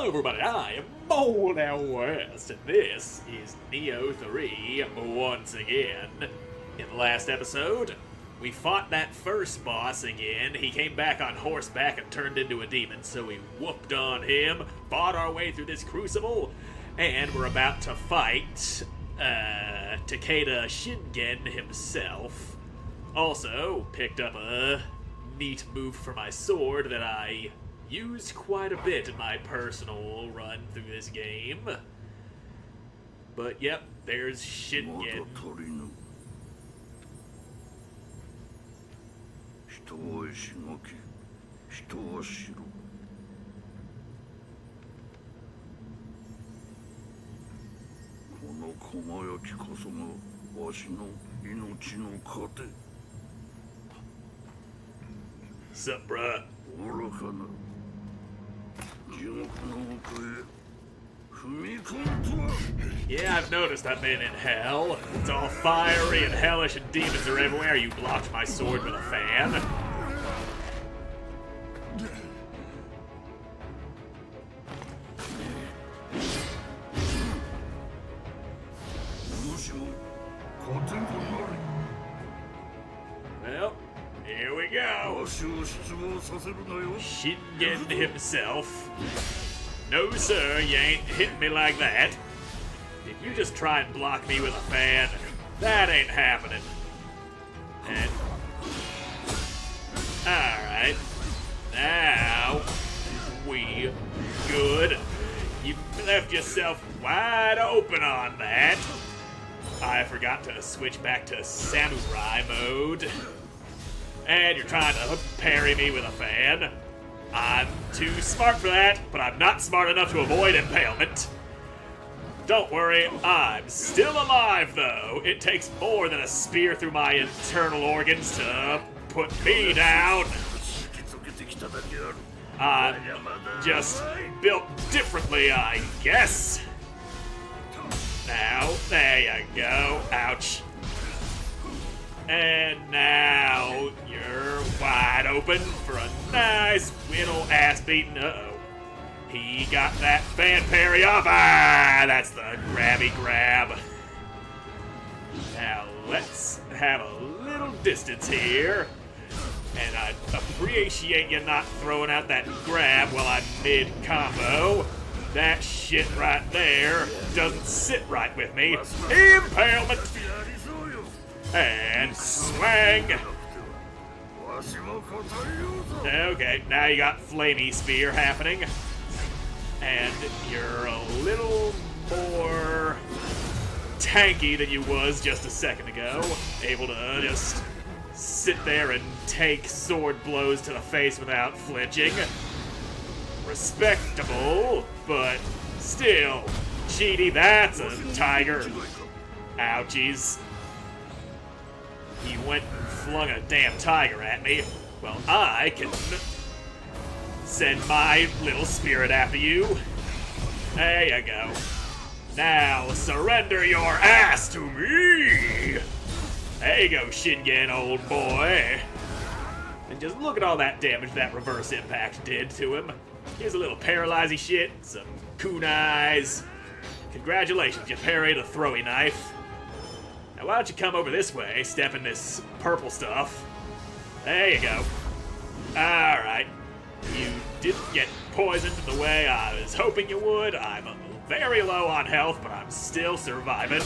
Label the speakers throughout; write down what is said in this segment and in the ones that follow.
Speaker 1: Hello everybody, I am Moldy West, and this is Nioh 3 once again. In the last episode, we fought that first boss again. He came back on horseback and turned into a demon, so we whooped on him, fought our way through this crucible, and we're about to fight Takeda Shingen himself. Also, picked up a neat move for my sword that I used quite a bit in my personal run through this game. But yep, there's Shingen.
Speaker 2: 人をしごき、人を知る。この輝きこそがわしの命の糧。
Speaker 1: Sup, bruh?
Speaker 2: 愚かな。地獄の奥へ踏み込むとは。
Speaker 1: Yeah, I've noticed I've been in hell. It's all fiery and hellish and demons are everywhere. You blocked my sword with a fan.
Speaker 2: もしも糧となれ。
Speaker 1: Well, here we go.
Speaker 2: わしを失望させるなよ。
Speaker 1: Shingen himself. No, sir, you ain't hitting me like that. If you just try and block me with a fan, that ain't happening. And alright. Now we good. You left yourself wide open on that. I forgot to switch back to samurai mode. And you're trying to parry me with a fan. I'm too smart for that, but I'm not smart enough to avoid impalement. Don't worry, I'm still alive though. It takes more than a spear through my internal organs to put me down. I'm just built differently, I guess. Now, there you go. Ouch. And now you're wide open for a nice little ass beating. Uh-oh. He got that fan parry off. Ah, that's the grabby grab. Now let's have a little distance here. And I appreciate you not throwing out that grab while I'm mid-combo. That shit right there doesn't sit right with me. Impalement! And swang! Okay, now you got flamey spear happening. And you're a little more tanky than you was just a second ago. Able to just sit there and take sword blows to the face without flinching. Respectable, but still cheaty. That's a tiger. Ouchies. He went and flung a damn tiger at me. Well, I can send my little spirit after you. There you go. Now surrender your ass to me. There you go, Shingen, old boy. And just look at all that damage that reverse impact did to him. Here's a little paralyzing shit, some kunais. Congratulations, you parried a throwy knife. Now why don't you come over this way, step in this purple stuff. There you go. Alright. You didn't get poisoned the way I was hoping you would. I'm very low on health, but I'm still surviving.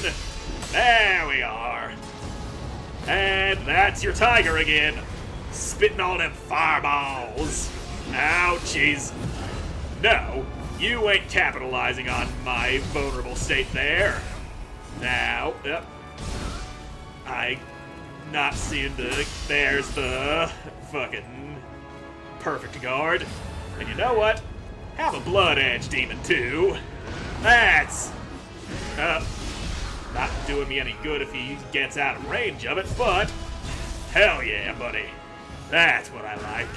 Speaker 1: There we are. And that's your tiger again. Spitting all them fireballs. Ouchies. No, you ain't capitalizing on my vulnerable state there. Now, yep. I not seeing there's the fucking perfect guard. And you know what? Have a blood edge demon too. That's not doing me any good if he gets out of range of it, but hell yeah, buddy. That's what I like.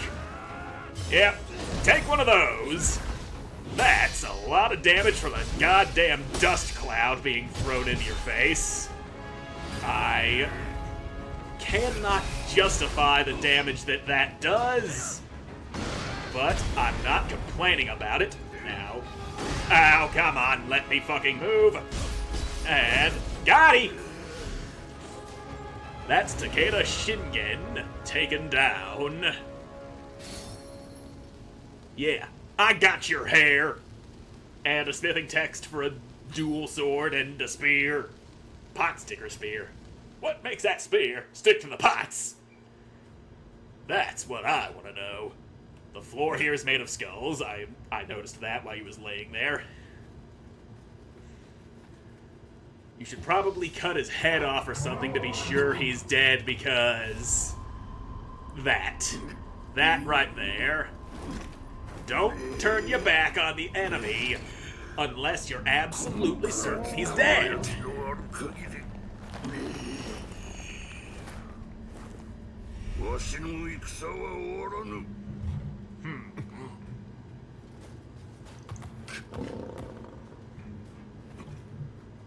Speaker 1: Yep, take one of those. That's a lot of damage from a goddamn dust cloud being thrown into your face. I cannot justify the damage that does, but I'm not complaining about it. Now, Oh, come on, let me fucking move. And got him! That's Takeda Shingen taken down. Yeah, I got your hair. And a smithing text for a dual sword and a spear. Pot sticker spear. What makes that spear stick to the pots? That's what I want to know. The floor here is made of skulls. I noticed that while he was laying there. You should probably cut his head off or something to be sure he's dead, because that right there. Don't turn your back on the enemy unless you're absolutely certain he's dead.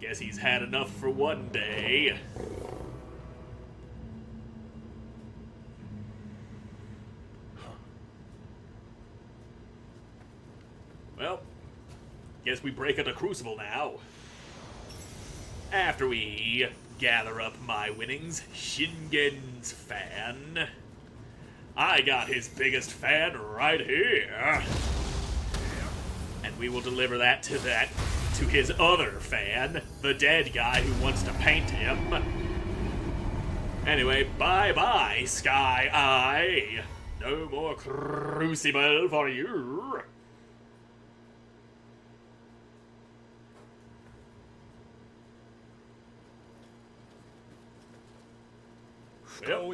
Speaker 1: Guess he's had enough for one day. Well, guess we break into Crucible now. After we gather up my winnings, Shingen's fan. I got his biggest fan right here. And we will deliver that to his other fan, the dead guy who wants to paint him. Anyway, bye-bye, Sky Eye. No more Crucible for you. Well,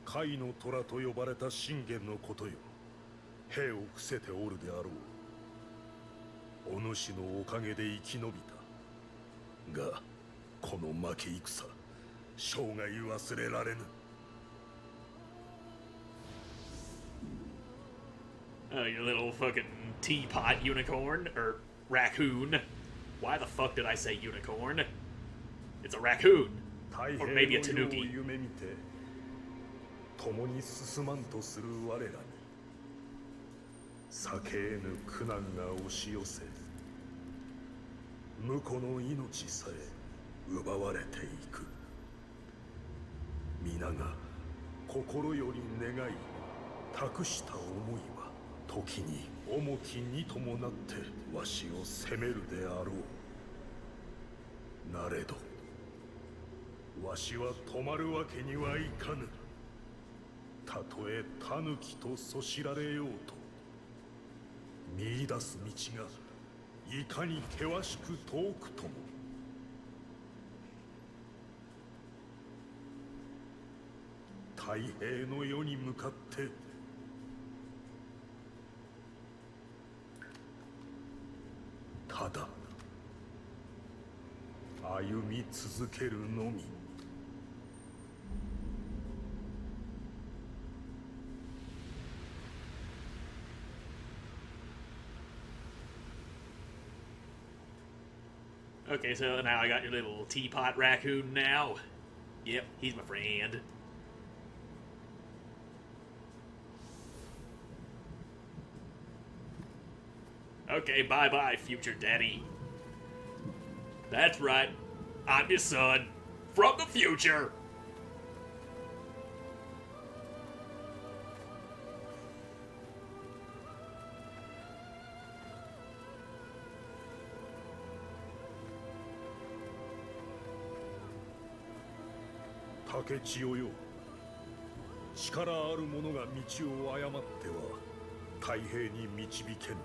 Speaker 3: 貝の虎と呼ばれた信玄のことよ。兵を伏せておるであろう。お主のおかげで生き延びた。が、この負け戦、生涯忘れられぬ。
Speaker 1: Oh, you little fucking teapot unicorn, or raccoon. Why the fuck did I say unicorn? It's a raccoon. Or maybe a tanuki.
Speaker 3: 共に進まんとする我らに避けえぬ苦難が押し寄せ婿の命さえ奪われていく皆が心より願い託した思いは時に重きに伴ってわしを責めるであろうなれどわしは止まるわけにはいかぬたとえ狸とそしられようと見出す道がいかに険しく遠くとも太平の世に向かってただ歩み続けるのみ
Speaker 1: Okay, so now I got your little teapot raccoon now. Yep, he's my friend. Okay, bye-bye, future daddy. That's right. I'm your son. From the future.
Speaker 3: 竹千代よ力ある者が道を誤っては太平に導けぬ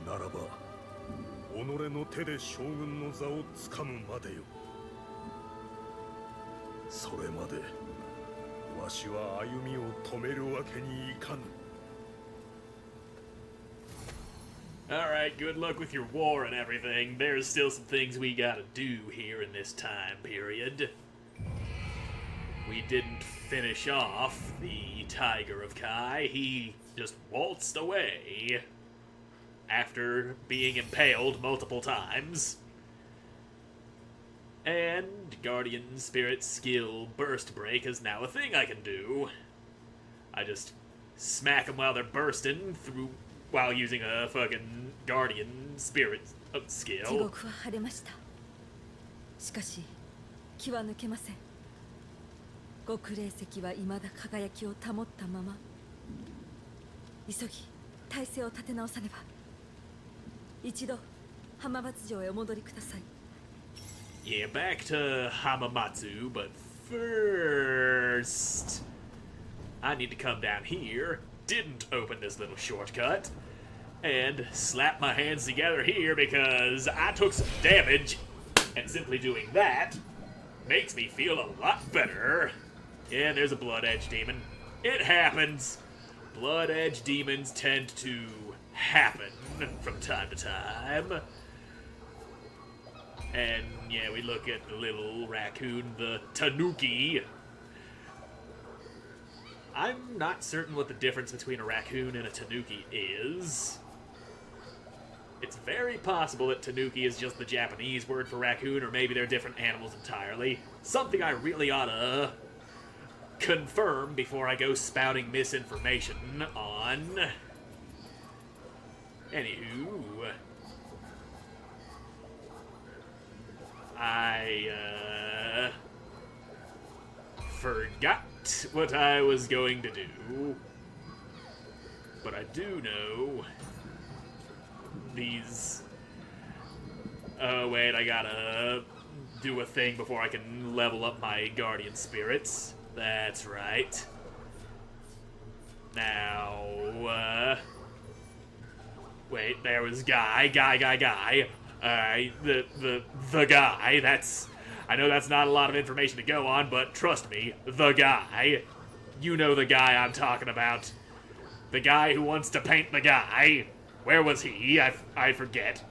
Speaker 3: ならば己の手で将軍の座をつかむまでよそれまでわしは歩みを止めるわけにいかぬ
Speaker 1: Alright, good luck with your war and everything. There's still some things we gotta do here in this time period. We didn't finish off the Tiger of Kai. He just waltzed away after being impaled multiple times. And Guardian Spirit Skill Burst Break is now a thing I can do. I just smack them while they're bursting while using a fucking guardian spirit skill.
Speaker 4: 地獄は晴れました。しかし気は抜けません。極霊石は未だ輝きを保ったまま。急ぎ体勢を立て直さねば。一度浜松城へお戻りください。
Speaker 1: Yeah, back to Hamamatsu, but first I need to come down here, didn't open this little shortcut, and slap my hands together here because I took some damage, and simply doing that makes me feel a lot better. Yeah, there's a Blood Edge demon. It happens. Blood Edge demons tend to happen from time to time. And yeah, we look at the little raccoon, the tanuki. I'm not certain what the difference between a raccoon and a tanuki is. It's very possible that tanuki is just the Japanese word for raccoon, or maybe they're different animals entirely. Something I really ought to confirm before I go spouting misinformation on. Anywho, I forgot what I was going to do, but I do know these. Oh wait, I gotta do a thing before I can level up my guardian spirits. That's right. Now, wait, there was guy. The guy, I know that's not a lot of information to go on, but trust me, the guy. You know the guy I'm talking about. The guy who wants to paint the guy. Where was he? I forget.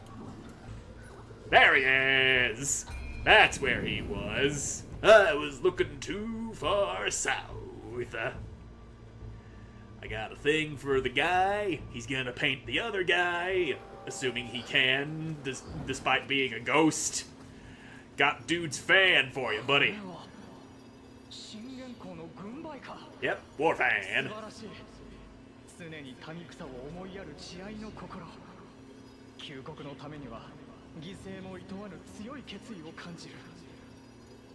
Speaker 1: There he is! That's where he was. I was looking too far south. I got a thing for the guy. He's gonna paint the other guy. Assuming he can, despite being a ghost. Got dude's fan for you, buddy. Yep, war fan.
Speaker 5: 常に民草を思いやる慈愛の心。旧国のためには犠牲も厭わぬ強い決意を感じる。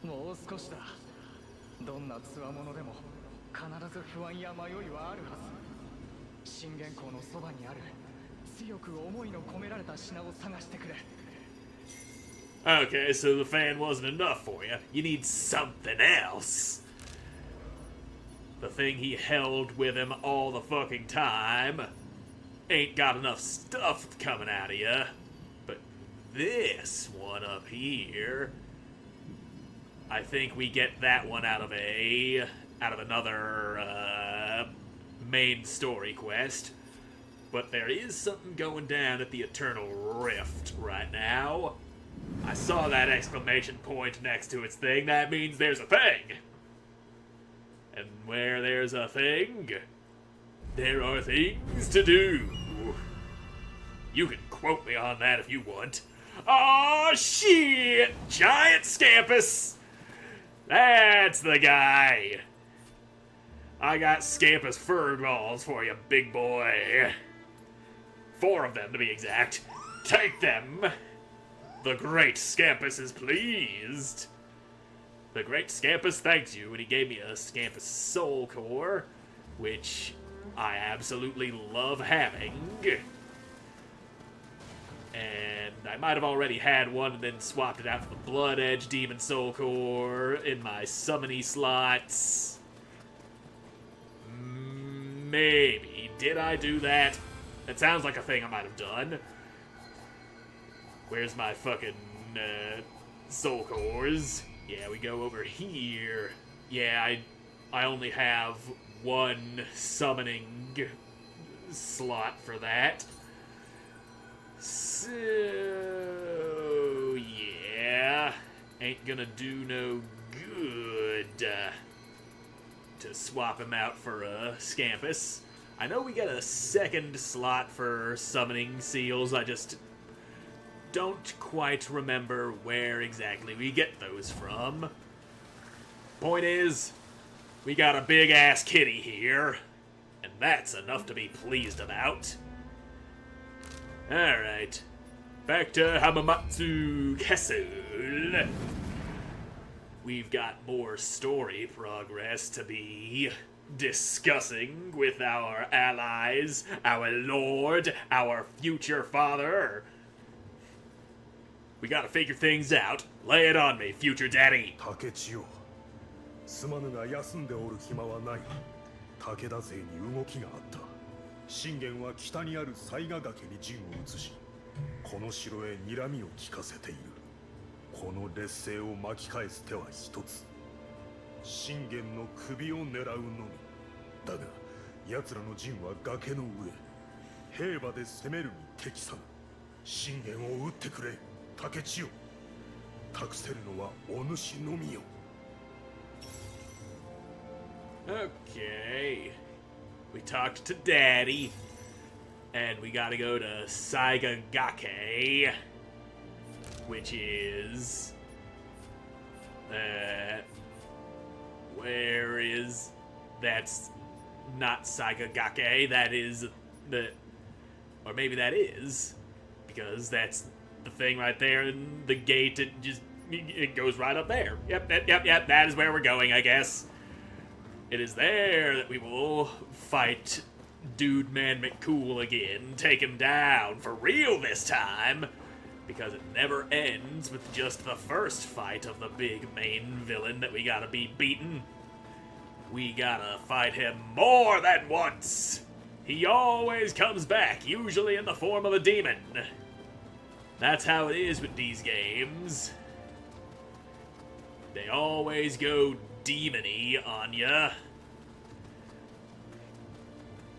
Speaker 5: もう少しだ。どんな強者でも必ず不安や迷いはあるはず。信玄公のそばにある。強く思いの込められた品を探してくれ。
Speaker 1: Okay, so the fan wasn't enough for you. You need something else. The thing he held with him all the fucking time ain't got enough stuff coming out of you. But this one up here, I think we get that one out of another main story quest. But there is something going down at the Eternal Rift right now. I saw that exclamation point next to its thing. That means there's a thing. And where there's a thing, there are things to do. You can quote me on that if you want. Aw, shit! Giant Scampus! That's the guy. I got Scampus fur balls for you, big boy. 4 of them, to be exact. Take them. The great Scampus is pleased. The great Scampus thanks you, and he gave me a Scampus Soul Core, which I absolutely love having. And I might have already had one and then swapped it out for the Blood Edge Demon Soul Core in my summony slots. Maybe. Did I do that? That sounds like a thing I might have done. Where's my fucking soul cores? Yeah, we go over here. Yeah, I only have 1 summoning slot for that. So yeah, ain't gonna do no good to swap him out for a Scampus. I know we got a 2nd slot for summoning seals. I just don't quite remember where exactly we get those from. Point is, we got a big-ass kitty here. that's enough to be pleased about. Alright. Back to Hamamatsu Castle. We've got more story progress to be discussing with our allies, our lord, our future father. We gotta figure things out. Lay it on me, future daddy.
Speaker 3: 竹千代すまぬが休んでおる暇はない。武田勢に動きがあった。信玄は北にある犀ヶ崖に陣を移し、この城へ睨みを利かせている。この劣勢を巻き返す手は一つ。信玄の首を狙うのみ。だが奴らの陣は崖の上。兵馬で攻めるに敵さぬ。信玄を撃ってくれ、竹千代。託せるのはお主のみよ。
Speaker 1: Okay. We talked to Daddy, and we gotta go to Saigagake, which is... where is... That's not Saigagake, that is the... Or maybe that is, because that's the thing right there, and the gate, it goes right up there. Yep, that is where we're going, I guess. It is there that we will fight Dude Man McCool again, take him down for real this time, because it never ends with just the first fight of the big main villain that we gotta be beaten. We gotta fight him more than once. He always comes back, usually in the form of a demon. That's how it is with these games. They always go demon-y on ya.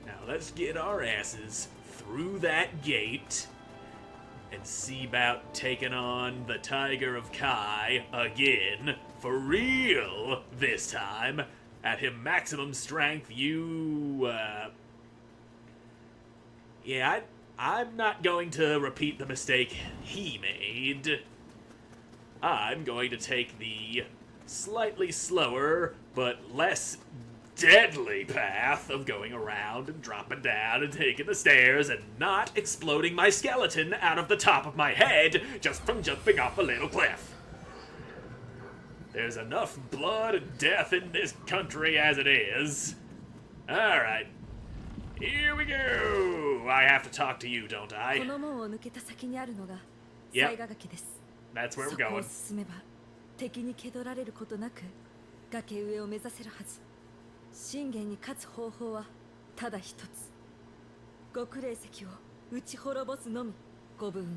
Speaker 1: Now let's get our asses through that gate and see about taking on the Tiger of Kai again, for real this time, at him maximum strength. Yeah, I'm not going to repeat the mistake he made. I'm going to take the slightly slower, but less deadly path of going around and dropping down and taking the stairs and not exploding my skeleton out of the top of my head just from jumping off a little cliff. There's enough blood and death in this country as it is. Alright. Here we go! I have to talk to you, don't I? Yep. That's where we're going.
Speaker 4: 敵に蹴取られることなく崖上を目指せるはず。信玄に勝つ方法はただ一つ。極霊石を打ち滅ぼすのみ。ご武運を。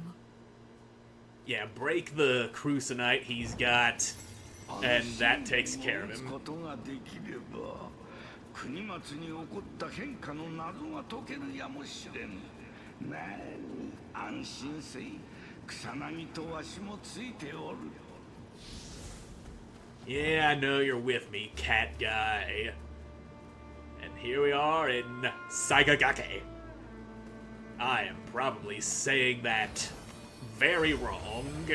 Speaker 1: Yeah, break the crucinite he's got, and that takes care of him.
Speaker 2: 国松に起こった変化の謎が解けるやもしれん。なに安心せい。草薙とわしもついておる。
Speaker 1: Yeah, I know you're with me, cat guy. And here we are in Saigagake. I am probably saying that very wrong,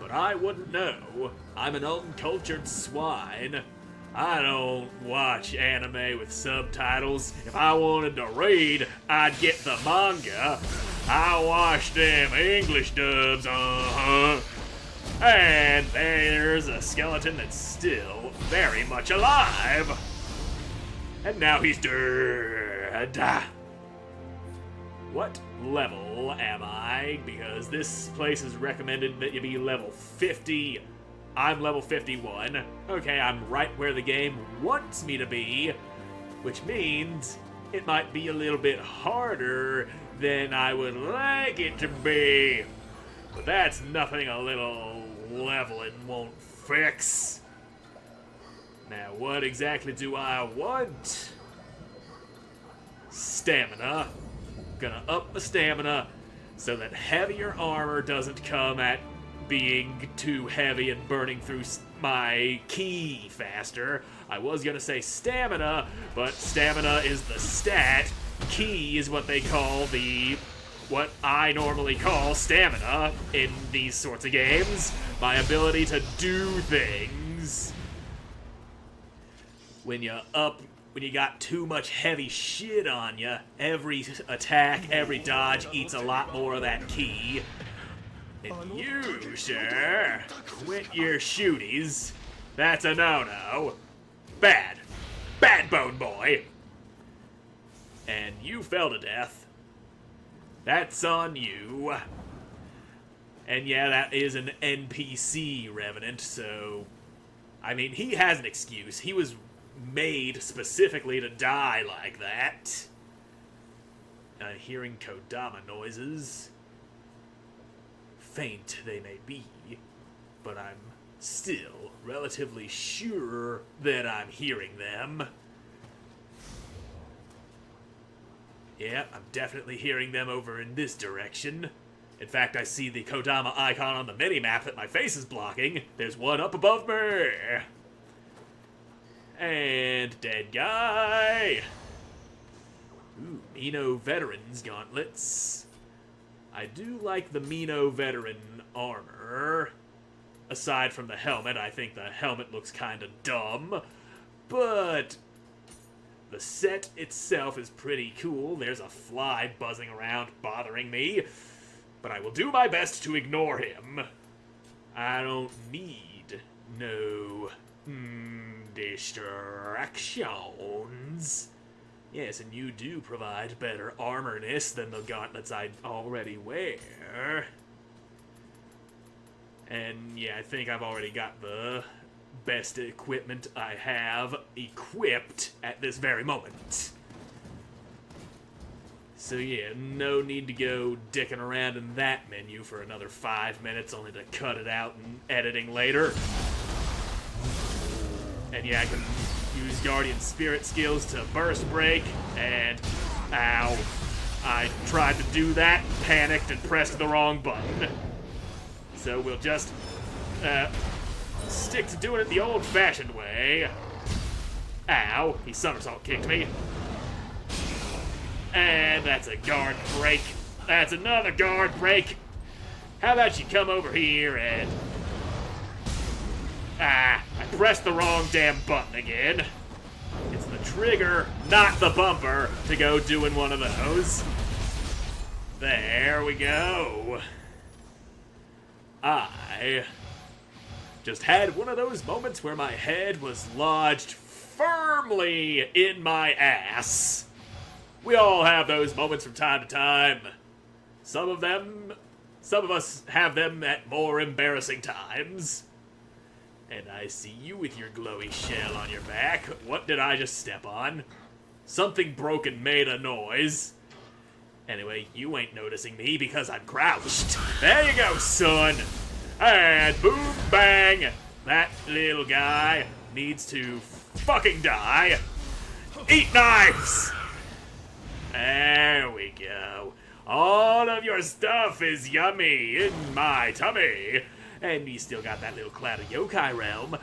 Speaker 1: but I wouldn't know. I'm an uncultured swine. I don't watch anime with subtitles. If I wanted to read, I'd get the manga. I watch them English dubs, And there's a skeleton that's still very much alive. And now he's dead. What level am I? Because this place has recommended that you be level 50. I'm level 51. Okay, I'm right where the game wants me to be, which means it might be a little bit harder than I would like it to be. But that's nothing a little leveling won't fix. Now, what exactly do I want? Stamina. Gonna up the stamina so that heavier armor doesn't come at being too heavy and burning through my ki faster. I was gonna say stamina, but stamina is the stat. Ki is what they call what I normally call stamina in these sorts of games. My ability to do things. When you up when you got too much heavy shit on you, every attack, every dodge eats a lot more of that ki. And you, sir, quit your shooties. That's a no-no. Bad. Bad, Bone Boy. And you fell to death. That's on you. And yeah, that is an NPC Revenant, so... I mean, he has an excuse. He was made specifically to die like that. Hearing Kodama noises. Faint they may be, but I'm still relatively sure that I'm hearing them. Yeah, I'm definitely hearing them over in this direction. In fact, I see the Kodama icon on the minimap that my face is blocking. There's one up above me. And dead guy. Ooh, Mino Veterans Gauntlets. I do like the Mino Veteran armor. Aside from the helmet, I think the helmet looks kinda dumb. But the set itself is pretty cool. There's a fly buzzing around bothering me. But I will do my best to ignore him. I don't need no distractions. Yes, and you do provide better armorness than the gauntlets I already wear. And yeah, I think I've already got the best equipment I have equipped at this very moment. So yeah, no need to go dicking around in that menu for another 5 minutes only to cut it out in editing later. And yeah, I can use Guardian Spirit skills to burst break, and ow. I tried to do that, panicked, and pressed the wrong button. So we'll just stick to doing it the old-fashioned way. Ow, he somersault kicked me. And that's a guard break. That's another guard break. How about you come over here and... I pressed the wrong damn button again. It's the trigger, not the bumper, to go doing one of those. There we go. I just had one of those moments where my head was lodged firmly in my ass. We all have those moments from time to time. Some of us have them at more embarrassing times. And I see you with your glowy shell on your back. What did I just step on? Something broken made a noise. Anyway, you ain't noticing me because I'm crouched. There you go, son. And boom, bang. That little guy needs to fucking die. Eat knives. There we go. All of your stuff is yummy in my tummy. And we still got that little cloud of yokai realm.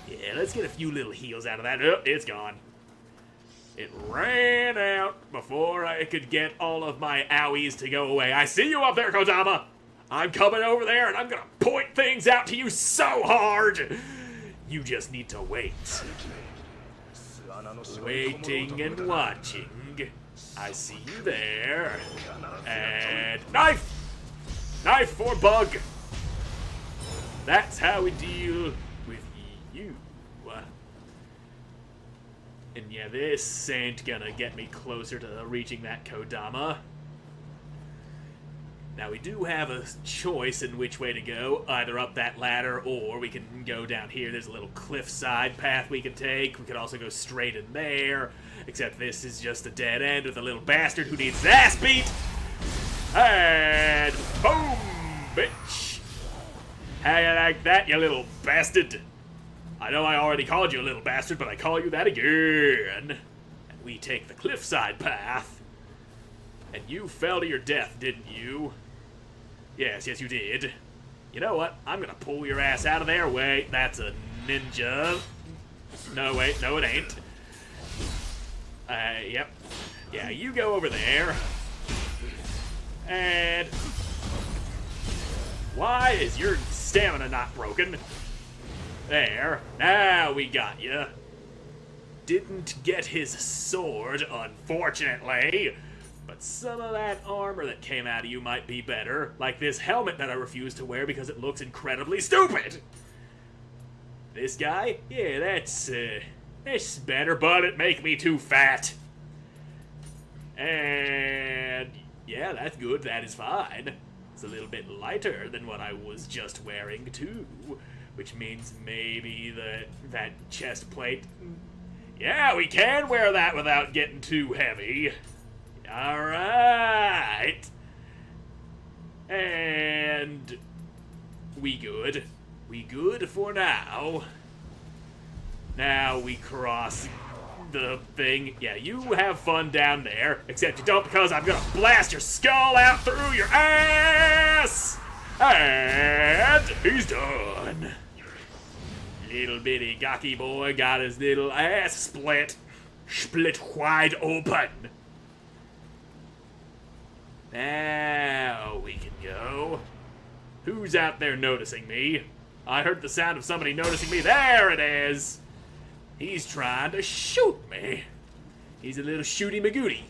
Speaker 1: Yeah, let's get a few little heals out of that. Oh, it's gone. It ran out before I could get all of my owies to go away. I see you up there, Kodama. I'm coming over there and I'm gonna point things out to you so hard. You just need to wait. Waiting and watching. I see you there. And knife! Knife for bug! That's how we deal with you. And yeah, this ain't gonna get me closer to reaching that Kodama. Now we do have a choice in which way to go, either up that ladder or we can go down here. There's a little cliffside path we can take. We could also go straight in there, except this is just a dead end with a little bastard who needs his ass beat. And boom, bitch. How you like that, you little bastard? I know I already called you a little bastard, but I call you that again. And we take the cliffside path. And you fell to your death, didn't you? Yes, you did. You know what? I'm gonna pull your ass out of there. Wait, that's a ninja. No, wait, no it ain't. Yep. Yeah, you go over there. And... why is your stamina not broken? There. Now we got you. didn't get his sword, unfortunately. But some of that armor that came out of you might be better, like this helmet that I refuse to wear because it looks incredibly stupid. This guy? Yeah, that's better, but it make me too fat. And yeah, that's good, that is fine. It's a little bit lighter than what I was just wearing too, which means maybe that chest plate. Yeah, we can wear that without getting too heavy. Alright. And we good. We good for now. Now we cross the thing. Yeah, you have fun down there, except you don't, because I'm gonna blast your skull out through your ass! And he's done. Little bitty gawky boy got his little ass split wide open. Now we can go. Who's out there noticing me? I heard the sound of somebody noticing me. There it is. He's trying to shoot me. He's a little shooty magooty.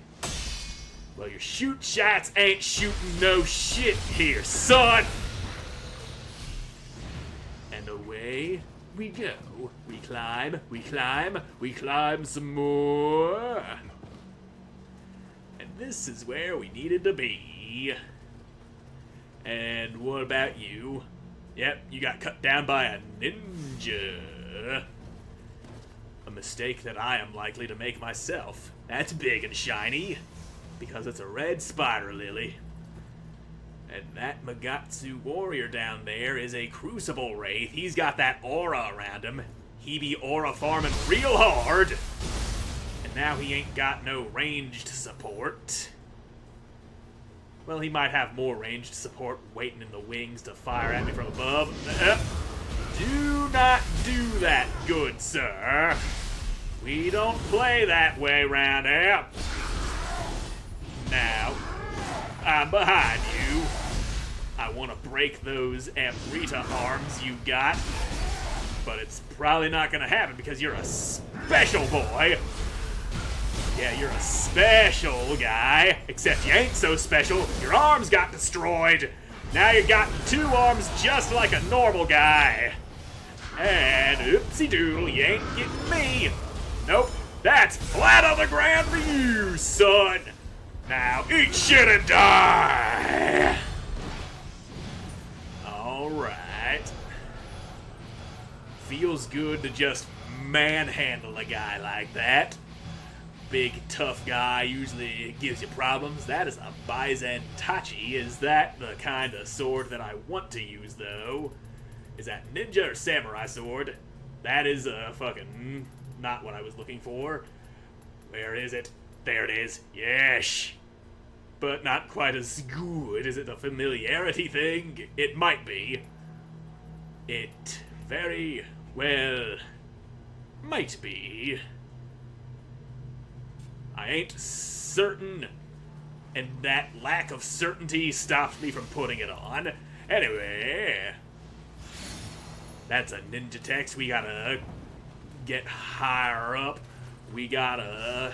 Speaker 1: Well, your shoot shots ain't shooting no shit here, son. And away we go. We climb, we climb, we climb some more. And this is where we needed to be. And what about you? Yep, you got cut down by a ninja. A mistake that I am likely to make myself. That's big and shiny, because it's a red spider lily. And that Magatsu warrior down there is a crucible wraith. He's got that aura around him. He be aura farming real hard. And now he ain't got no ranged support. Well, he might have more ranged support waiting in the wings to fire at me from above. Do not do that, good sir. We don't play that way round here. Now, I'm behind you. I want to break those Amrita arms you got, but it's probably not going to happen because you're a special boy. Yeah, you're a special guy, except you ain't so special. Your arms got destroyed. Now you got 2 arms just like a normal guy. And oopsie doodle, you ain't getting me. Nope, that's flat on the ground for you, son. Now eat shit and die. Alright. Feels good to just manhandle a guy like that. Big, tough guy usually gives you problems. That is a Byzantachi. Is that the kind of sword that I want to use, though? Is that ninja or samurai sword? That is fucking not what I was looking for. Where is it? There it is. Yes. But not quite as good. Is it a familiarity thing? It might be. It very well might be. I ain't certain, and that lack of certainty stopped me from putting it on. Anyway, that's a ninja text. We gotta get higher up. We got a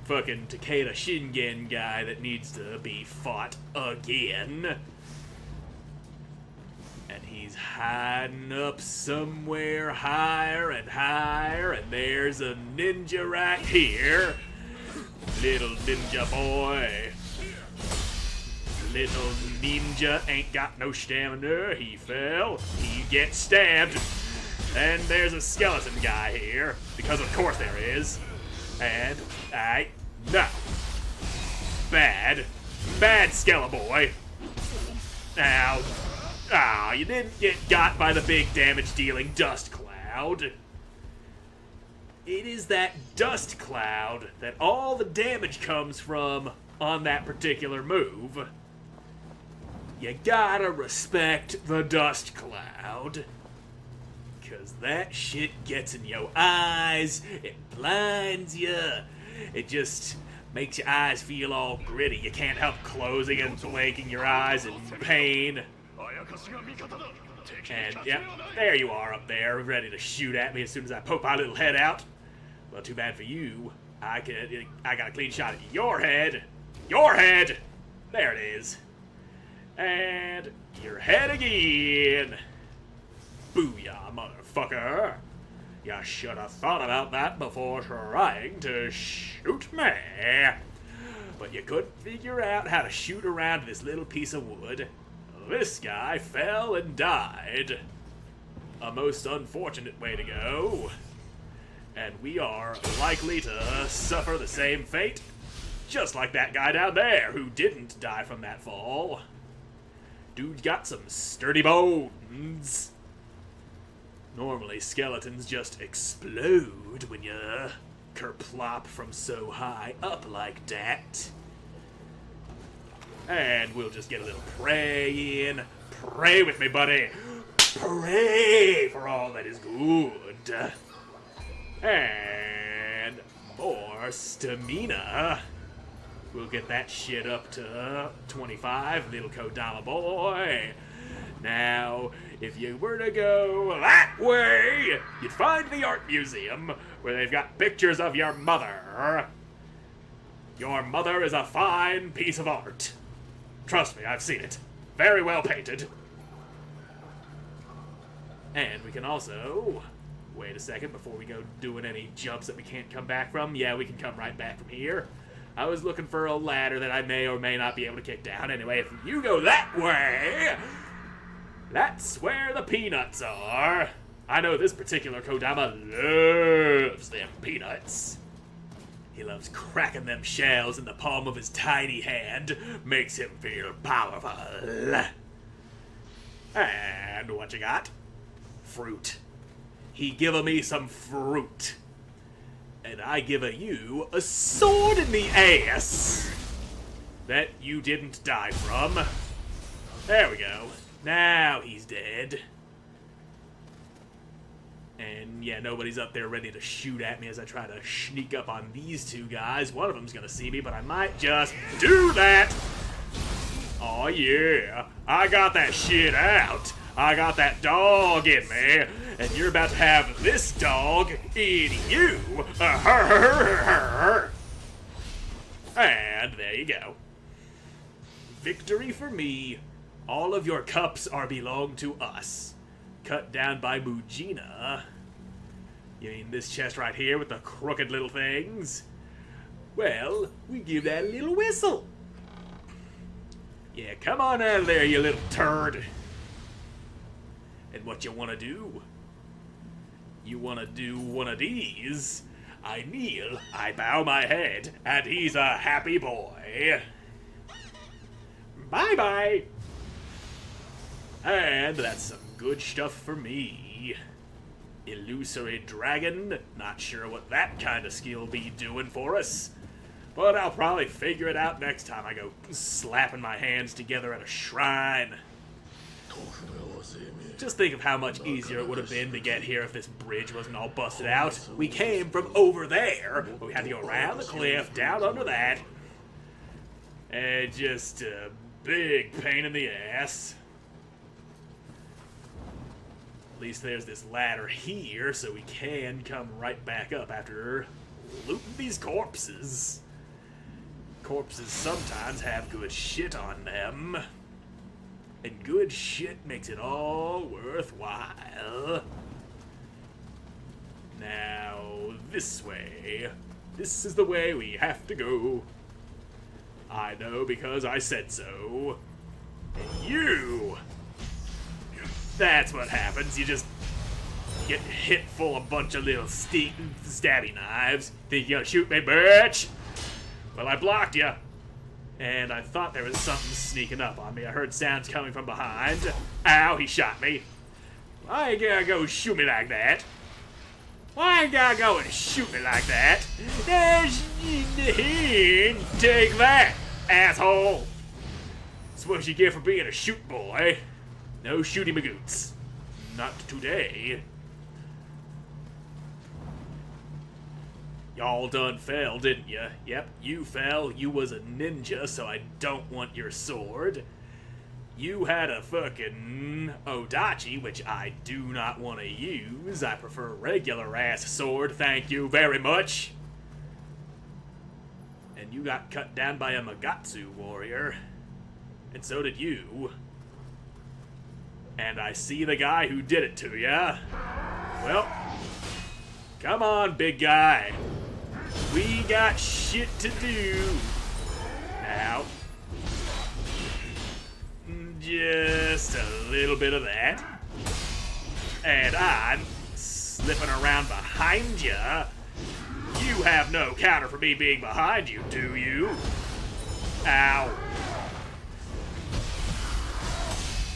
Speaker 1: fucking Takeda Shingen guy that needs to be fought again. And he's hiding up somewhere higher and higher, and there's a ninja right here. Little ninja boy. Little ninja ain't got no stamina. He fell. He gets stabbed. And there's a skeleton guy here. Because of course there is. And no. Bad skeleton boy. Now, you didn't get got by the big damage dealing dust cloud. It is that dust cloud that all the damage comes from on that particular move. You gotta respect the dust cloud. Cause that shit gets in your eyes, it blinds you, it just makes your eyes feel all gritty. You can't help closing and blinking your eyes in pain. And, yep, there you are up there, ready to shoot at me as soon as I poke my little head out. Well, too bad for you. I got a clean shot at your head. Your head! There it is. And your head again. Booyah, motherfucker. You should have thought about that before trying to shoot me. But you couldn't figure out how to shoot around this little piece of wood. This guy fell and died. A most unfortunate way to go. And we are likely to suffer the same fate, just like that guy down there who didn't die from that fall. Dude's got some sturdy bones. Normally, skeletons just explode when you kerplop from so high up like that. And we'll just get a little pray in. Pray with me, buddy. Pray for all that is good. And more stamina. We'll get that shit up to 25, little Kodama boy. Now, if you were to go that way, you'd find the art museum where they've got pictures of your mother. Your mother is a fine piece of art. Trust me, I've seen it. Very well painted. And we can also... Wait a second before we go doing any jumps that we can't come back from. Yeah, we can come right back from here. I was looking for a ladder that I may or may not be able to kick down. Anyway, if you go that way, that's where the peanuts are. I know this particular Kodama loves them peanuts. He loves cracking them shells in the palm of his tiny hand. Makes him feel powerful. And what you got? Fruit. He give me some fruit. And I give you a sword in the ass. That you didn't die from. There we go. Now he's dead. And yeah, nobody's up there ready to shoot at me as I try to sneak up on these two guys. One of them's gonna see me, but I might just do that. Oh yeah, I got that shit out. I got that dog in me, and you're about to have this dog in you. And there you go. Victory for me. All of your cups are belong to us. Cut down by Mujina. You mean this chest right here with the crooked little things? Well, we give that a little whistle. Yeah, come on out of there, you little turd. And what you want to do? You want to do one of these? I kneel, I bow my head, and he's a happy boy. Bye-bye. And that's some good stuff for me. Illusory dragon, not sure what that kind of skill be doing for us. But I'll probably figure it out next time I go slapping my hands together at a shrine. Just think of how much easier it would have been to get here if this bridge wasn't all busted out. We came from over there, but we had to go around the cliff, down under that. And just a big pain in the ass. At least there's this ladder here, so we can come right back up after looting these corpses. Corpses sometimes have good shit on them. And good shit makes it all worthwhile. Now, this way. This is the way we have to go. I know because I said so. And you! That's what happens. You just get hit full of a bunch of little stabby knives. Think you're gonna shoot me, bitch? Well, I blocked you. And I thought there was something sneaking up on me. I heard sounds coming from behind. Ow, he shot me. Why you gotta go shoot me like that? Why you gotta go and shoot me like that? Take that, asshole. That's what you get for being a shoot boy. No shooty magoots. Not today. Y'all done fell, didn't ya? Yep, you fell. You was a ninja, so I don't want your sword. You had a fucking Odachi, which I do not want to use. I prefer regular ass sword, thank you very much. And you got cut down by a Magatsu warrior. And so did you. And I see the guy who did it to ya. Well, come on, big guy. We got shit to do. Now, just a little bit of that. And I'm slipping around behind ya. You have no counter for me being behind you, do you? Ow.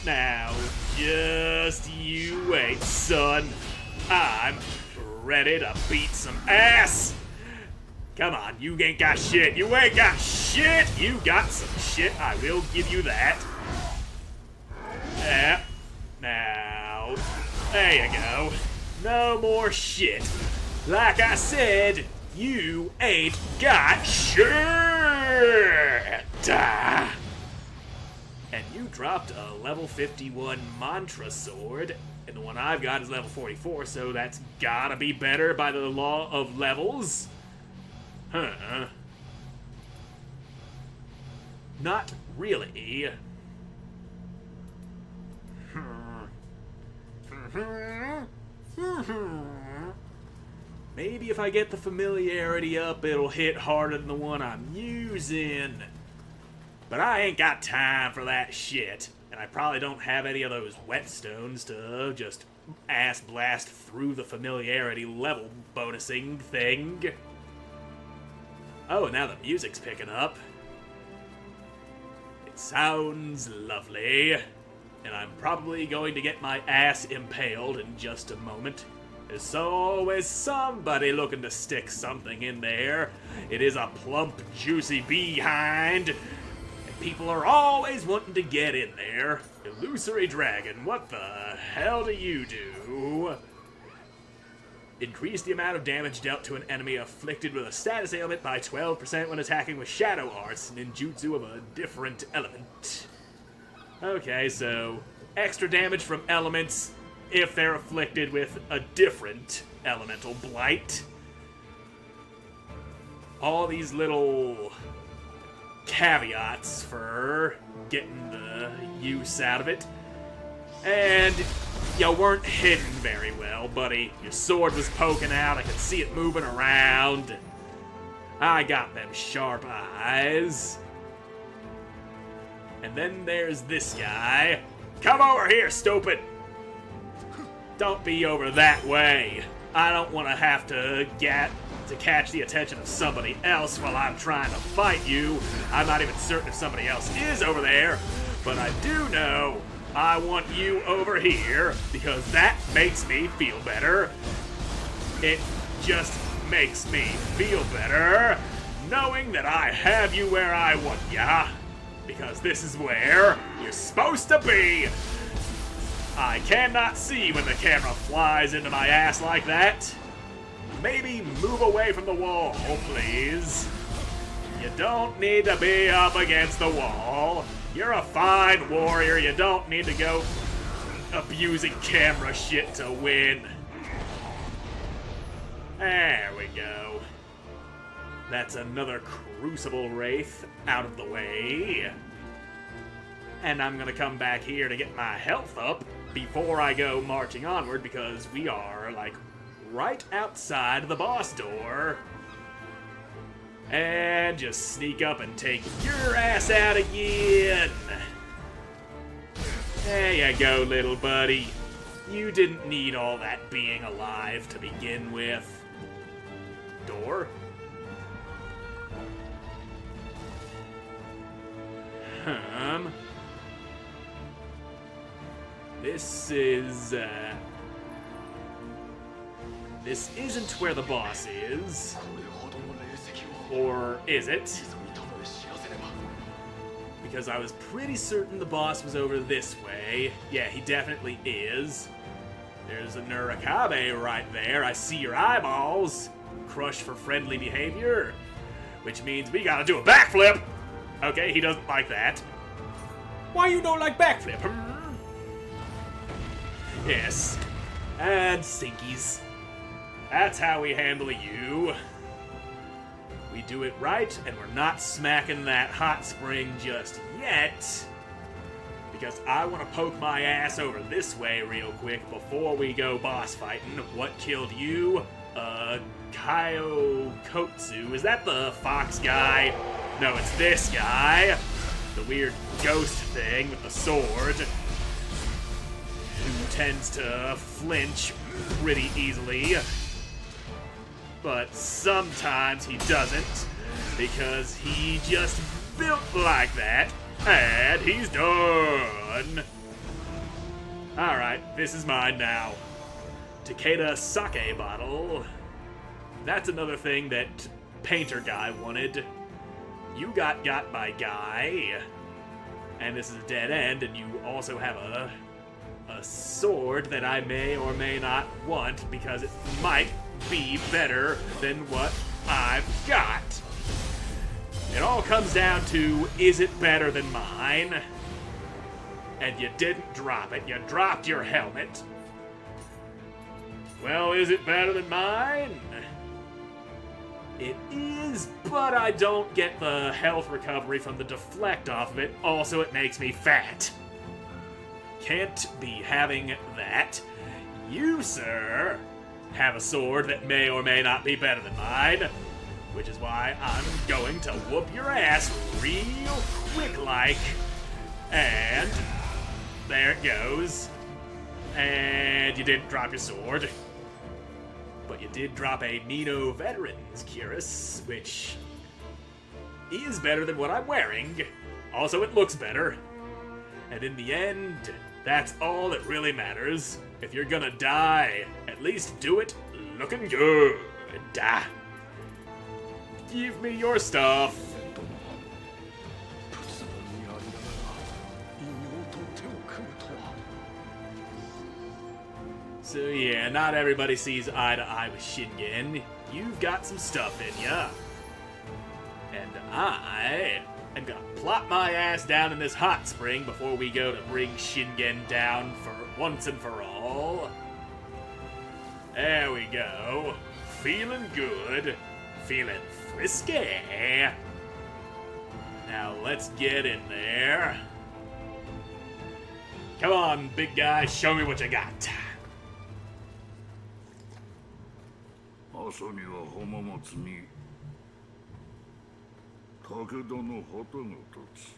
Speaker 1: Now, just you wait, son. I'm ready to beat some ass. Come on, you ain't got shit. You ain't got shit. You got some shit. I will give you that. Yeah. Now, there you go. No more shit. Like I said, you ain't got shit. And you dropped a level 51 mantra sword, and the one I've got is level 44, so that's gotta be better by the law of levels. Huh. Not really. Maybe if I get the familiarity up, it'll hit harder than the one I'm using. But I ain't got time for that shit. And I probably don't have any of those whetstones to just ass blast through the familiarity level bonusing thing. Oh, now the music's picking up. It sounds lovely. And I'm probably going to get my ass impaled in just a moment. There's always somebody looking to stick something in there. It is a plump, juicy behind. And people are always wanting to get in there. Illusory dragon, what the hell do you do? Increase the amount of damage dealt to an enemy afflicted with a status ailment by 12% when attacking with shadow arts, ninjutsu of a different element. Okay, so extra damage from elements if they're afflicted with a different elemental blight. All these little caveats for getting the use out of it. And you weren't hidden very well, buddy. Your sword was poking out. I could see it moving around. I got them sharp eyes. And then there's this guy. Come over here, stupid! Don't be over that way. I don't want to have to catch the attention of somebody else while I'm trying to fight you. I'm not even certain if somebody else is over there, but I do know I want you over here because that makes me feel better. It just makes me feel better knowing that I have you where I want ya, because this is where you're supposed to be. I cannot see when the camera flies into my ass like that. Maybe move away from the wall, please. You don't need to be up against the wall. You're a fine warrior. You don't need to go abusing camera shit to win. There we go. That's another Crucible Wraith out of the way. And I'm gonna come back here to get my health up before I go marching onward, because we are, like, right outside the boss door. And just sneak up and take your ass out again. There you go, little buddy. You didn't need all that being alive to begin with. Door? This isn't where the boss is. Or is it? Because I was pretty certain the boss was over this way. Yeah, he definitely is. There's a Nurikabe right there. I see your eyeballs. Crush for friendly behavior. Which means we gotta do a backflip! Okay, he doesn't like that. Why you don't like backflip? Yes. And sinkies. That's how we handle you. We do it right, and we're not smacking that hot spring just yet. Because I want to poke my ass over this way real quick before we go boss fighting. What killed you? Kotsu. Is that the fox guy? No, it's this guy. The weird ghost thing with the sword. Who tends to flinch pretty easily. But sometimes he doesn't. Because he just built like that. And he's done. Alright, this is mine now. Takeda sake bottle. That's another thing that painter guy wanted. You got by guy. And this is a dead end, and you also have a sword that I may or may not want because it might be better than what I've got. It all comes down to, is it better than mine? And you didn't drop it. You dropped your helmet. Well, is it better than mine? It is, but I don't get the health recovery from the deflect off of it. Also, it makes me fat. Can't be having that. You, sir, have a sword that may or may not be better than mine. Which is why I'm going to whoop your ass real quick-like. And there it goes. And you didn't drop your sword. But you did drop a Mino Veterans Cuirass, which is better than what I'm wearing. Also, it looks better. And in the end, that's all that really matters. If you're gonna die, at least do it looking good. Give me your stuff. So yeah, not everybody sees eye to eye with Shingen. You've got some stuff in ya. And I am gonna plop my ass down in this hot spring before we go to bring Shingen down for once and for all. There we go. Feeling good. Feeling frisky. Now let's get in there. Come on, big guy, show me what you got.
Speaker 2: 朝には浜松に武田の旗が立つ。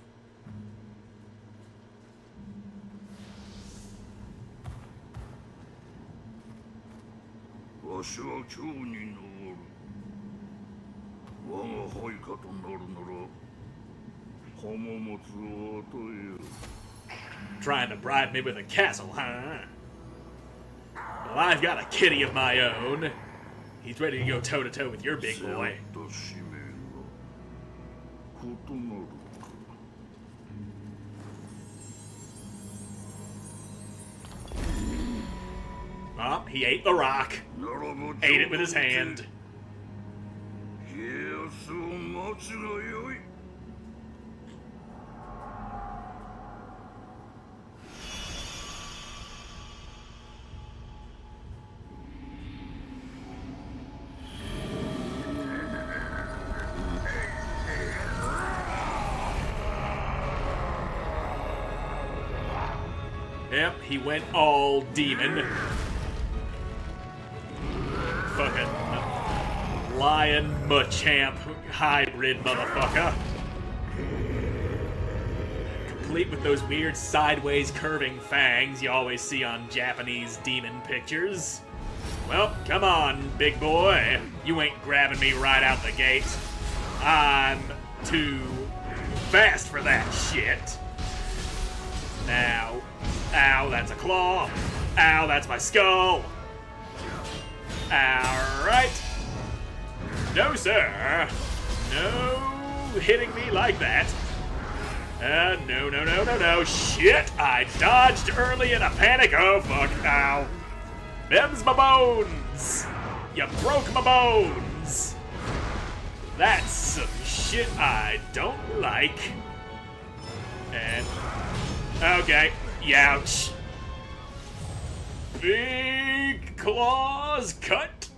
Speaker 2: わしは京に登る。我が配下となるなら浜松を与えよう。
Speaker 1: Trying to bribe me with a castle, huh? Well, I've got a kitty of my own. He's ready to go toe-to-toe with your big boy. Oh, he ate the rock. Ate it with his hand. Yep, he went all demon. Fucking lion Machamp hybrid motherfucker. Complete with those weird sideways curving fangs you always see on Japanese demon pictures. Well, come on, big boy. You ain't grabbing me right out the gate. I'm too fast for that shit. Now, ow, that's a claw. Ow, that's my skull. Alright. No, sir. No hitting me like that. No. Shit, I dodged early in a panic. Oh, fuck. Ow. Them's my bones. You broke my bones. That's some shit I don't like. And Okay, youch. Big claws cut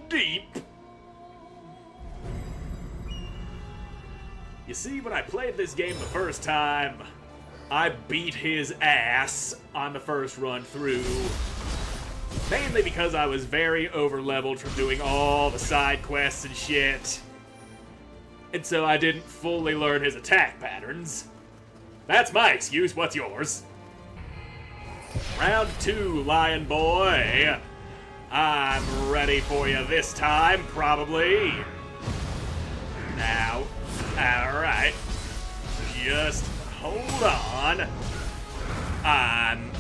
Speaker 1: deep. You see, when I played this game the first time, I beat his ass on the first run through. Mainly because I was very over-leveled from doing all the side quests and shit. And so I didn't fully learn his attack patterns. That's my excuse, what's yours? Round 2, Lion Boy. I'm ready for you this time, probably. Now, alright. Just hold on. I'm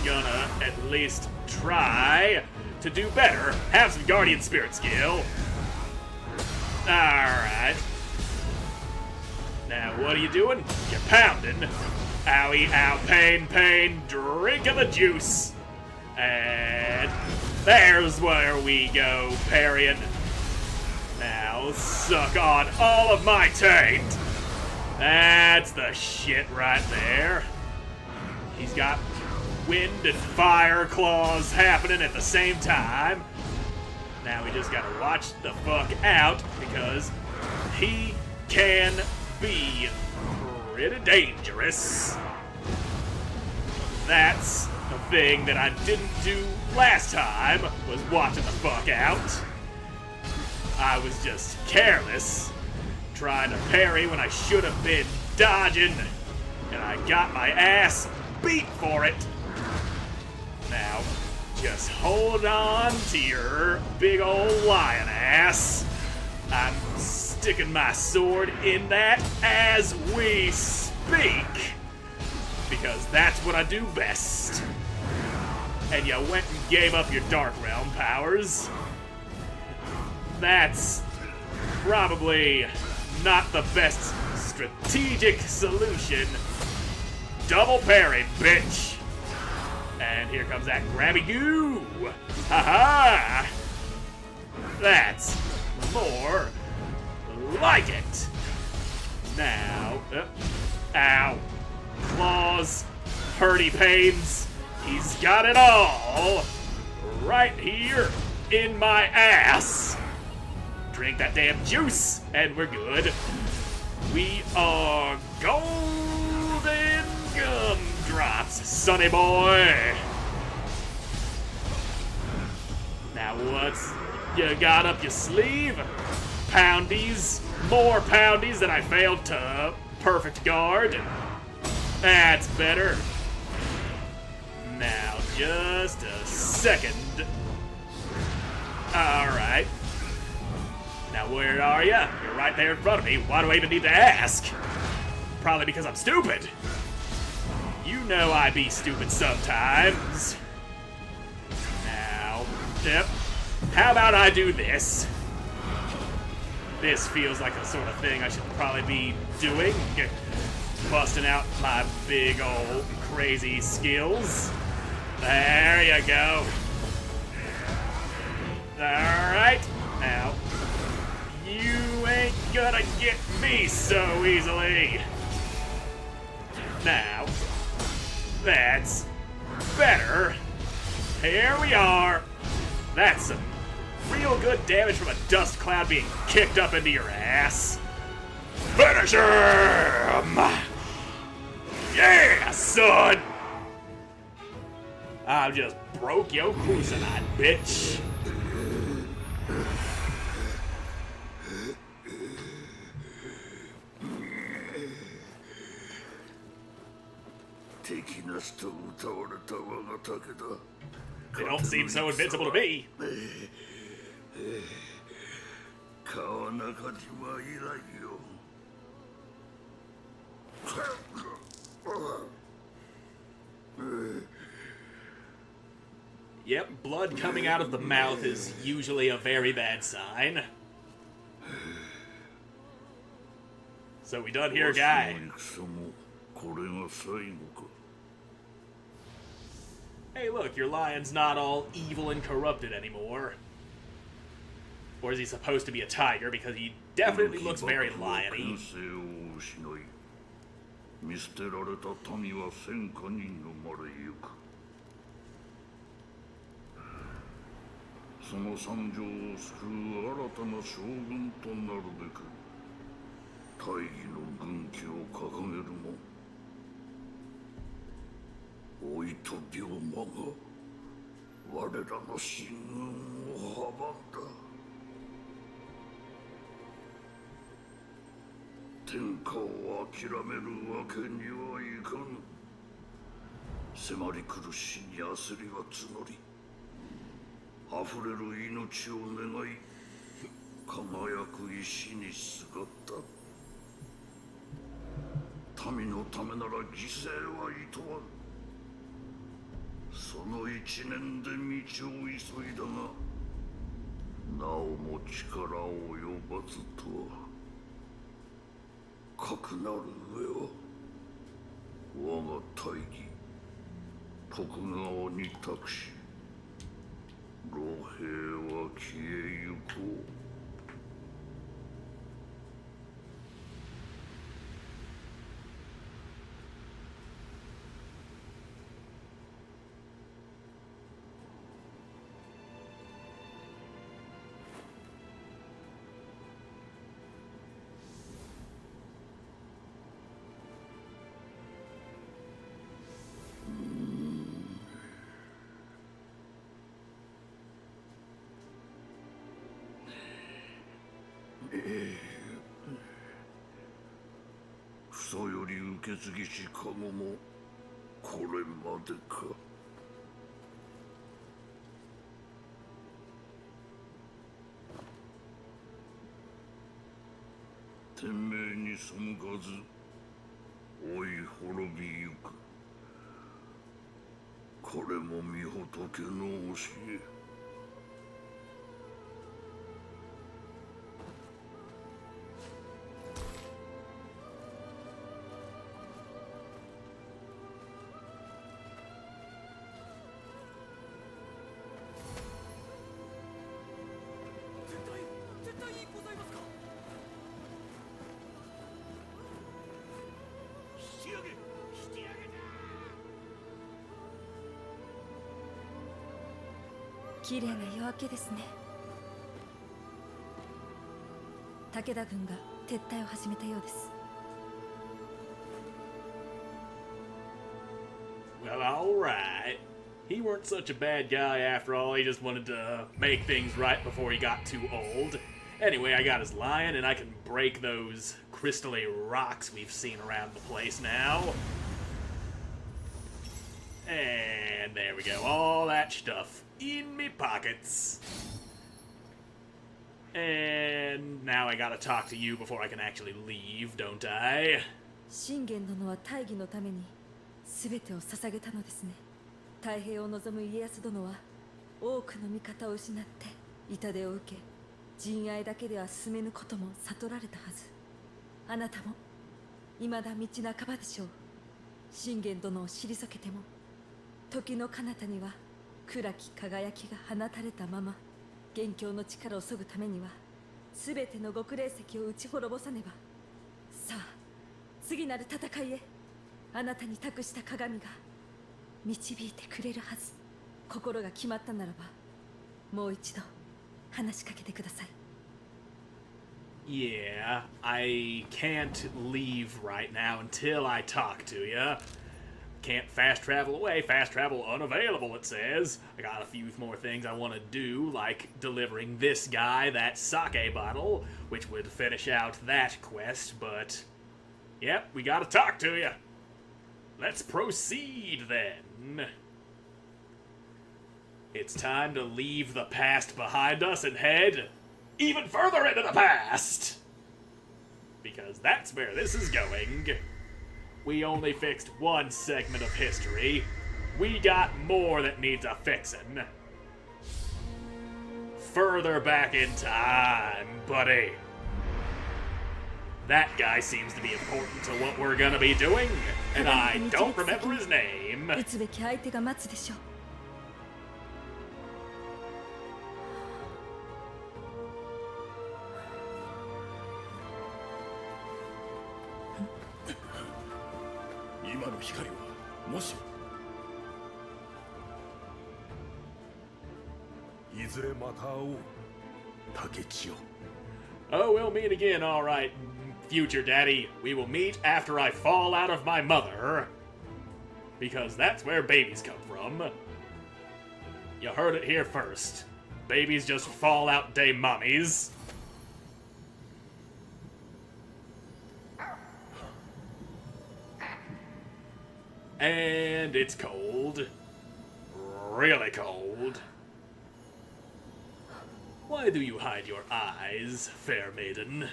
Speaker 1: gonna at least try to do better. Have some Guardian Spirit skill. Alright. Now, what are you doing? You're pounding. Owie, ow, pain, pain. Drinking the juice. And there's where we go, parrying. Now, suck on all of my taint. That's the shit right there. He's got wind and fire claws happening at the same time. Now we just gotta watch the fuck out because he can be pretty dangerous. That's the thing that I didn't do last time, was watching the fuck out. I was just careless, trying to parry when I should have been dodging, and I got my ass beat for it. Now, just hold on to your big old lion ass. I'm sticking my sword in that as we speak, because that's what I do best. And you went and gave up your Dark Realm powers. That's probably not the best strategic solution. Double parry, bitch. And here comes that grabby goo. Haha. That's more like it. Now, ow. Claws, hurty pains. He's got it all right here in my ass. Drink that damn juice, and we're good. We are golden gumdrops, sonny boy. Now what's you got up your sleeve? Poundies, more poundies that I failed to perfect guard. That's better. Now, just a second. Alright. Now, where are ya? You're right there in front of me. Why do I even need to ask? Probably because I'm stupid. You know I be stupid sometimes. Now, yep. How about I do this? This feels like the sort of thing I should probably be doing. Busting out my big old crazy skills. There you go. Alright. Now, you ain't gonna get me so easily. Now, that's better. Here we are. That's some real good damage from a dust cloud being kicked up into your ass. Finish him! Yeah, son! I just broke your cruisinite, bitch. They don't seem so invincible to me. Yep, blood coming out of the mouth is usually a very bad sign. So we done here, guy. Hey, look, your lion's not all evil and corrupted anymore. Or is he supposed to be a tiger? Because he definitely looks very lion-y.
Speaker 2: 見捨てられた民は戦火に飲まれゆく。その惨状を救う新たな将軍となるべく大義の軍旗を掲げるも、老いと病魔が我らの進軍を阻んだ。天下を諦めるわけにはいかぬ。迫り来る死に焦りは募り、溢れる命を願い、輝く石にすがった。民のためなら犠牲はいとわぬ。その一年で道を急いだが、なおも力を及ばずとは。かくなる上は我が大義徳川に託し、老兵は消えゆこう。房より受け継ぎし加護もこれまでか。天命に背かず追い滅びゆく。これも御仏の教え。
Speaker 4: 綺麗な夜明けですね。武田軍が撤退を始めたようです。
Speaker 1: Well, alright. He weren't such a bad guy after all. He just wanted to make things right before he got too old. Anyway, I got his lion, and I can break those crystally rocks we've seen around the place now. And there we go. All that stuff in me pockets. And now I gotta talk to you before I can actually leave, don't I?
Speaker 4: 信玄殿は大義のために全てを捧げたのですね。太平を望む家康殿は多くの味方を失って痛手を受け、陣愛だけでは進めぬことも悟られたはず。あなたも未だ道半ばでしょう。信玄殿を退けても時の彼方には暗き輝きが放たれたまま、元凶の力を削ぐためには全ての極霊石を打ち滅ぼさねば。さあ次なる戦いへ、あなたに託した鏡が導いてくれるはず。心が決まったならばもう一度話しかけてください。
Speaker 1: Yeah, I can't leave right now until I talk to you. Can't fast travel away. Fast travel unavailable, it says. I got a few more things I want to do, like delivering this guy that sake bottle, which would finish out that quest, but... Yep, we gotta talk to you. Let's proceed, then. It's time to leave the past behind us and head even further into the past! Because that's where this is going. We only fixed one segment of history. We got more that needs a fixin'. Further back in time, buddy. That guy seems to be important to what we're gonna be doing, and I don't remember his name.
Speaker 4: 打つべき相手が待つでしょう。
Speaker 3: 今の光はもしいずれまた会おう竹千代
Speaker 1: Oh, we'll meet again, alright, future daddy. We will meet after I fall out of my mother. Because that's where babies come from. You heard it here first. Babies just fall out day mummies. And it's cold. Really cold. Why do you hide your eyes, fair maiden,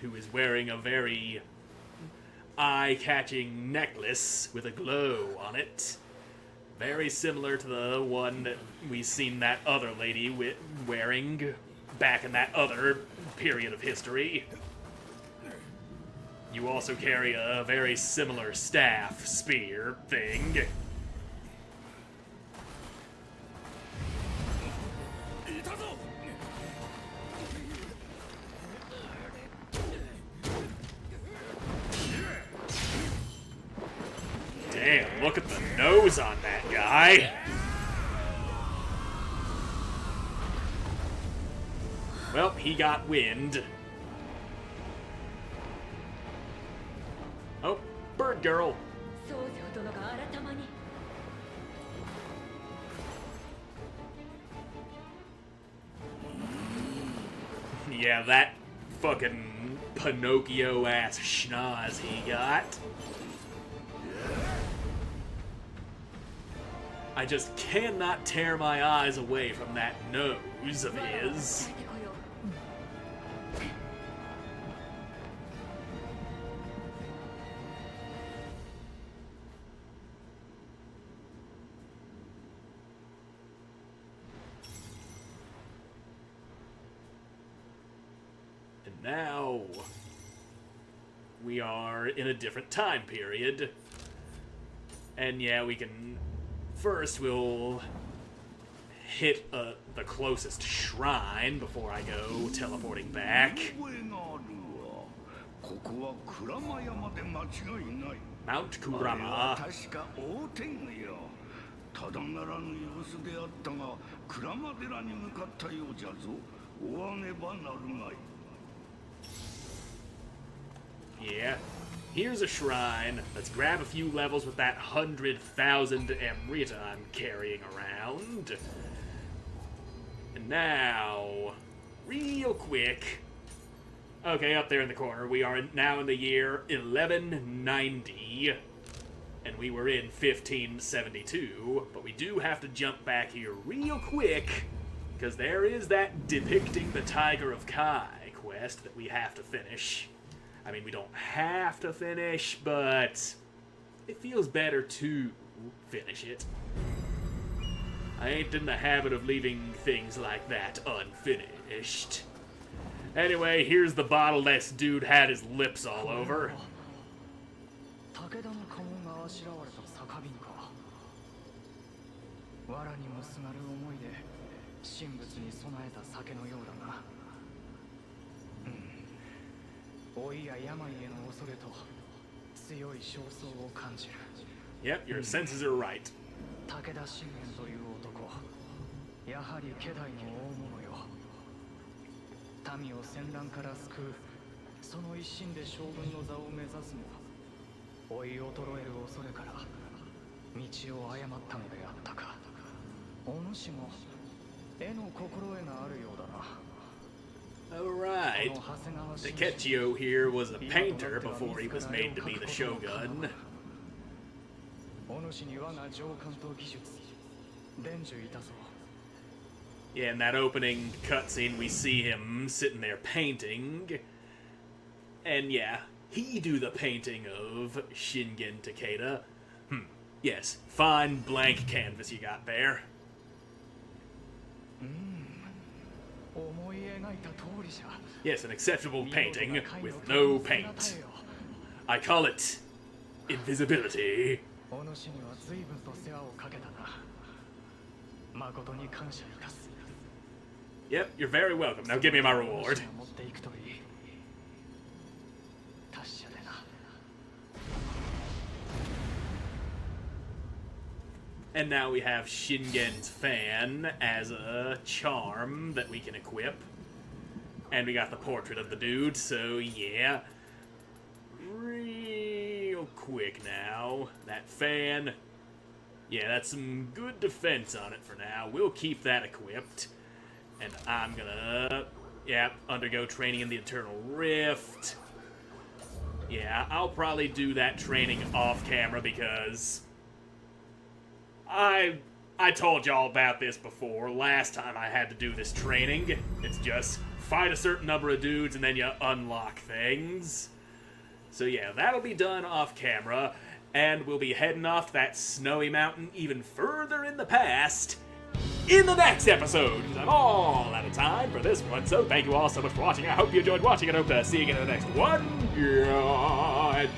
Speaker 1: who is wearing a very eye-catching necklace with a glow on it? Very similar to the one that we seen that other lady wearing back in that other period of history. You also carry a very similar staff, spear thing. Damn, look at the nose on that guy. Well, he got wind. Oh, bird girl. Yeah, that fucking Pinocchio-ass schnoz he got. I just cannot tear my eyes away from that nose of his. And now we are in a different time period. And yeah, we can... First, we'll hit the closest shrine before I go teleporting back. Mount Kurama.
Speaker 2: ただならぬ様子であったが、鞍馬寺に向かったようじゃぞ。追わねばなるまい。
Speaker 1: Yeah. Here's a shrine. Let's grab a few levels with that 100,000 Amrita I'm carrying around. And now, real quick. Okay, up there in the corner, we are now in the year 1190. And we were in 1572. But we do have to jump back here real quick. Because there is that depicting the Tiger of Kai quest that we have to finish. I mean, we don't have to finish, but it feels better to finish it. I ain't in the habit of leaving things like that unfinished. Anyway, here's the bottle-less dude had his lips all over. Yep, your senses are right.
Speaker 5: Takeda Shingen という男、やはり家代の大物よ。民を戦乱から救う、その一心で将軍の座を目指すも、追い衰える恐れから道を誤ったのであったか。お主も絵の心得があるようだな。
Speaker 1: Alright. Takeda here was a painter before he was made to be the shogun. Yeah, in that opening cutscene, we see him sitting there painting. And yeah, he do the painting of Shingen Takeda. Yes, fine blank canvas you got there. Yes, an acceptable painting with no paint. I call it invisibility. Yep, you're very welcome. Now give me my reward. And now we have Shingen's fan as a charm that we can equip. And we got the portrait of the dude, so yeah. Real quick now. That fan. Yeah, that's some good defense on it for now. We'll keep that equipped. And I'm gonna, undergo training in the Eternal Rift. Yeah, I'll probably do that training off camera because I told y'all about this before. Last time I had to do this training. It's just fight a certain number of dudes and then you unlock things. So yeah, that'll be done off camera, and we'll be heading off that snowy mountain even further in the past in the next episode, because I'm all out of time for this one. So thank you all so much for watching. I hope you enjoyed watching, and I hope to see you again in the next one. Goodbye.